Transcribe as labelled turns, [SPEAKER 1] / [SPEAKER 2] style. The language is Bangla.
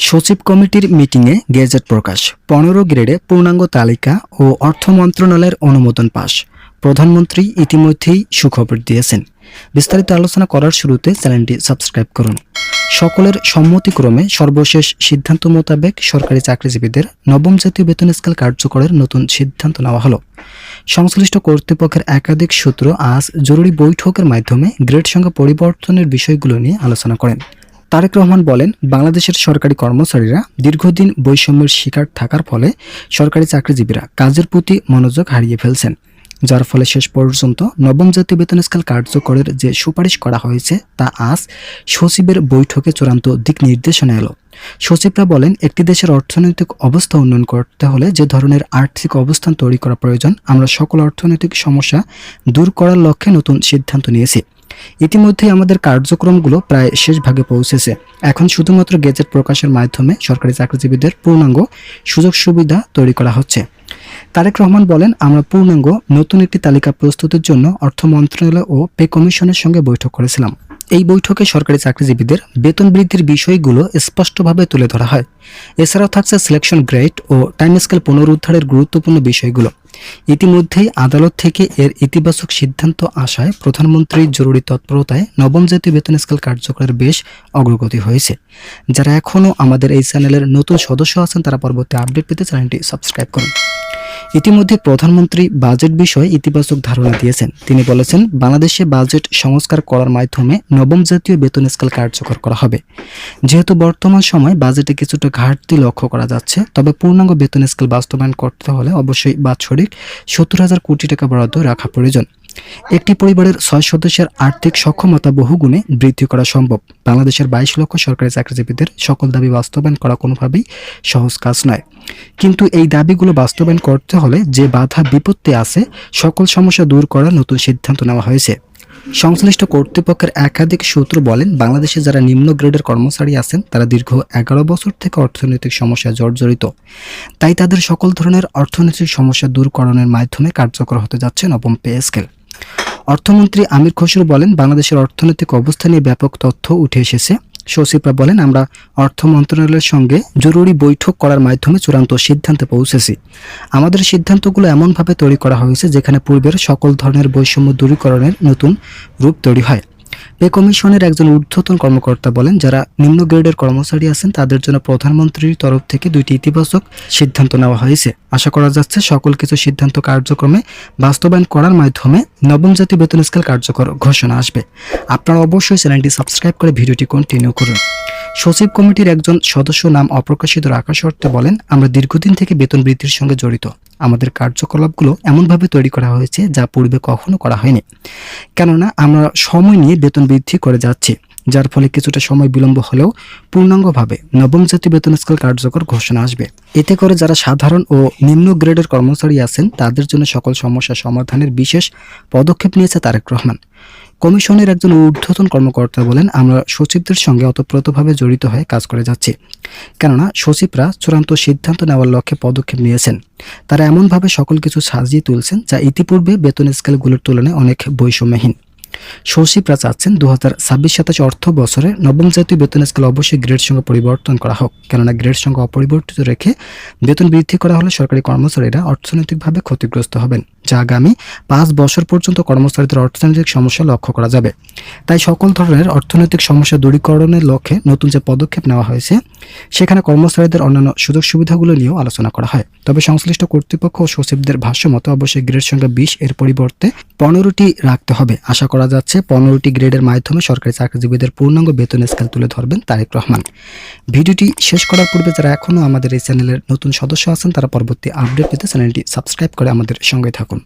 [SPEAKER 1] সচিব কমিটির মিটিংয়ে গেজেট প্রকাশ, 15 গ্রেডে পূর্ণাঙ্গ তালিকা ও অর্থ মন্ত্রণালয়ের অনুমোদন পাস। প্রধানমন্ত্রী ইতিমধ্যেই সুখবর দিয়েছেন। বিস্তারিত আলোচনা করার শুরুতে চ্যানেলটি সাবস্ক্রাইব করুন। সকলের সম্মতিক্রমে সর্বশেষ সিদ্ধান্ত মোতাবেক সরকারি চাকরিজীবীদের নবম জাতীয় বেতন স্কেল কার্যকরের নতুন সিদ্ধান্ত নেওয়া হলো। সংশ্লিষ্ট কর্তৃপক্ষের একাধিক সূত্র আজ জরুরি বৈঠকের মাধ্যমে গ্রেড সংখ্যা পরিবর্তনের বিষয়গুলো নিয়ে আলোচনা করেন। তারেক রহমান বলেন, বাংলাদেশের সরকারি কর্মচারীরা দীর্ঘদিন বৈষম্যের শিকার থাকার ফলে সরকারি চাকরিজীবীরা কাজের প্রতি মনোযোগ হারিয়ে ফেলছেন, যার ফলে শেষ পর্যন্ত নবম জাতীয় বেতন স্কেল কার্যকরের যে সুপারিশ করা হয়েছে তা আজ সচিবের বৈঠকে চূড়ান্ত দিক নির্দেশনা এলো। সচিবরা বলেন, একটি দেশের অর্থনৈতিক অবস্থা উন্নয়ন করতে হলে যে ধরনের আর্থিক অবস্থান তৈরি করা প্রয়োজন, আমরা সকল অর্থনৈতিক সমস্যা দূর করার লক্ষ্যে নতুন সিদ্ধান্ত নিয়েছি। ইতিমধ্যেই আমাদের কার্যক্রমগুলো প্রায় শেষ ভাগে পৌঁছেছে। এখন শুধুমাত্র গেজেট প্রকাশের মাধ্যমে সরকারি চাকরিজীবীদের পূর্ণাঙ্গ সুযোগ সুবিধা তৈরি করা হচ্ছে। তারেক রহমান বলেন, আমরা পূর্ণাঙ্গ নতুন একটি তালিকা প্রস্তুতের জন্য অর্থ মন্ত্রণালয় ও পে কমিশনের সঙ্গে বৈঠক করেছিলাম। এই বৈঠকে সরকারি চাকরিজীবীদের বেতন বৃদ্ধির বিষয়গুলো স্পষ্টভাবে তুলে ধরা হয়। এছাড়াও থাকছে সিলেকশন গ্রেড ও টাইম স্কেল পুনরুদ্ধারের গুরুত্বপূর্ণ বিষয়গুলো। ইতিমধ্যেই আদালত থেকে এর ইতিবাচক সিদ্ধান্ত আসায় প্রধানমন্ত্রীর জরুরি তৎপরতায় নবম জাতীয় বেতন স্কেল কার্যকরের বেশ অগ্রগতি হয়েছে। যারা এখনও আমাদের এই চ্যানেলের নতুন সদস্য আছেন তারা পরবর্তী আপডেট পেতে চ্যানেলটি সাবস্ক্রাইব করুন। ইতিমধ্যে প্রধানমন্ত্রী বাজেট বিষয়ে ইতিবাচক ধারণা দিয়েছেন। তিনি বলেছেন, বাংলাদেশে বাজেট সংস্কার করার মাধ্যমে নবম জাতীয় বেতন স্কেল কার্যকর করা হবে। যেহেতু বর্তমান সময় বাজেটে কিছুটা ঘাটতি লক্ষ্য করা যাচ্ছে, তবে পূর্ণাঙ্গ বেতন স্কেল বাস্তবায়ন করতে হলে অবশ্যই বাৎসরিক 70,000 কোটি টাকা বরাদ্দ রাখা প্রয়োজন। একটি পরিবারের 6 সদস্যের আর্থিক সক্ষমতা বহুগুণে বৃদ্ধি করা সম্ভব। বাংলাদেশের 22 লক্ষ সরকারি চাকরিজীবীদের সকল দাবি বাস্তবায়ন করা কোনোভাবেই সহজ কাজ নয়, কিন্তু এই দাবিগুলো বাস্তবায়ন করতে হলে যে বাধা বিপত্তি আছে সকল সমস্যা দূর করার নতুন সিদ্ধান্ত নেওয়া হয়েছে। সংশ্লিষ্ট কর্তৃপক্ষের একাধিক সূত্র বলেন, বাংলাদেশে যারা নিম্ন গ্রেডের কর্মচারী আছেন তারা দীর্ঘ 11 বছর থেকে অর্থনৈতিক সমস্যায় জর্জরিত। তাই তাদের সকল ধরনের অর্থনৈতিক সমস্যা দূরকরণের মাধ্যমে কার্যকর হতে যাচ্ছে নবম পে স্কেল। অর্থমন্ত্রী আমির খসরু বলেন, বাংলাদেশের অর্থনৈতিক অবস্থা নিয়ে ব্যাপক তথ্য উঠে এসেছে। সচিবরা বলেন, আমরা অর্থ মন্ত্রণালয়ের সঙ্গে জরুরি বৈঠক করার মাধ্যমে চূড়ান্ত সিদ্ধান্তে পৌঁছেছি। আমাদের সিদ্ধান্তগুলো এমনভাবে তৈরি করা হয়েছে যেখানে পূর্বের সকল ধরনের বৈষম্য দূরীকরণের নতুন রূপ তৈরি হয়। পে কমিশনের একজন ঊর্ধ্বতন কর্মকর্তা বলেন, যারা নিম্ন গ্রেডের কর্মচারী আছেন তাদের জন্য প্রধানমন্ত্রীর তরফ থেকে 2টি ইতিবাচক সিদ্ধান্ত নেওয়া হয়েছে। আশা করা যাচ্ছে সকল কিছু সিদ্ধান্ত কার্যক্রমে বাস্তবায়ন করার মাধ্যমে নবম জাতীয় বেতন স্কেল কার্যকর ঘোষণা আসবে। আপনারা অবশ্যই চ্যানেলটি সাবস্ক্রাইব করে ভিডিওটি কন্টিনিউ করুন। সচিব কমিটির একজন সদস্য নাম অপ্রকাশিত রাখা শর্তে বলেন, আমরা দীর্ঘদিন থেকে বেতন বৃদ্ধির সঙ্গে জড়িত। আমাদের কার্যকলাপগুলো এমনভাবে তৈরি করা হয়েছে যা পূর্বে কখনো করা হয়নি, কেননা আমরা সময় নিয়ে বেতন বৃদ্ধি করে যাচ্ছি, যার ফলে কিছুটা সময় বিলম্ব হলেও পূর্ণাঙ্গভাবে নবম জাতীয় বেতন স্কেল কার্যকর ঘোষণা আসবে। এতে করে যারা সাধারণ ও নিম্ন গ্রেডের কর্মচারী আছেন তাদের জন্য সকল সমস্যা সমাধানের বিশেষ পদক্ষেপ নিয়েছে তারেক রহমান। কমিশনের একজন ঊর্ধ্বতন কর্মকর্তা বলেন, আমরা সচিবদের সঙ্গে ওতপ্রোতভাবে জড়িত হয়ে কাজ করে যাচ্ছি, কেননা সচিবরা চূড়ান্ত সিদ্ধান্ত নেওয়ার লক্ষ্যে পদক্ষেপ নিয়েছেন। তারা এমনভাবে সকল কিছু সাজিয়ে তুলছেন যা ইতিপূর্বে বেতন স্কেলগুলোর তুলনায় অনেক বৈষম্যহীন। সচিবরা চাচ্ছেন 2026-27 অর্থ বছরে নবম জাতীয় বেতন স্কেল অবশ্যই গ্রেড সংখ্যা পরিবর্তন করা হোক, কেননা গ্রেড সংখ্যা অপরিবর্তিত রেখে বেতন বৃদ্ধি করা হলে সরকারি কর্মচারীরা অর্থনৈতিকভাবে ক্ষতিগ্রস্ত হবেন, যা আগামী 5 বছর পর্যন্ত কর্মচারীদের অর্থনৈতিক সমস্যা লক্ষ্য করা যাবে। তাই সকল ধরনের অর্থনৈতিক সমস্যা দূরীকরণের লক্ষ্যে নতুন যে পদক্ষেপ নেওয়া হয়েছে সেখানে কর্মচারীদের অন্যান্য সুযোগ সুবিধাগুলো নিয়েও আলোচনা করা হয়। তবে সংশ্লিষ্ট কর্তৃপক্ষ ও সচিবদের ভাষ্য মতো অবশ্যই গ্রেড সংখ্যা 20 এর পরিবর্তে 15টি রাখতে হবে। আশা করা যাচ্ছে 15টি গ্রেডের মাধ্যমে সরকারি চাকরিজীবীদের পূর্ণাঙ্গ বেতন স্কেল তুলে ধরবেন তারেক রহমান। ভিডিওটি শেষ করার পূর্বে যারা এখনও আমাদের এই চ্যানেলের নতুন সদস্য আছেন তারা পরবর্তী আপডেট পেতে চ্যানেলটি সাবস্ক্রাইব করে আমাদের সঙ্গে থাকুন।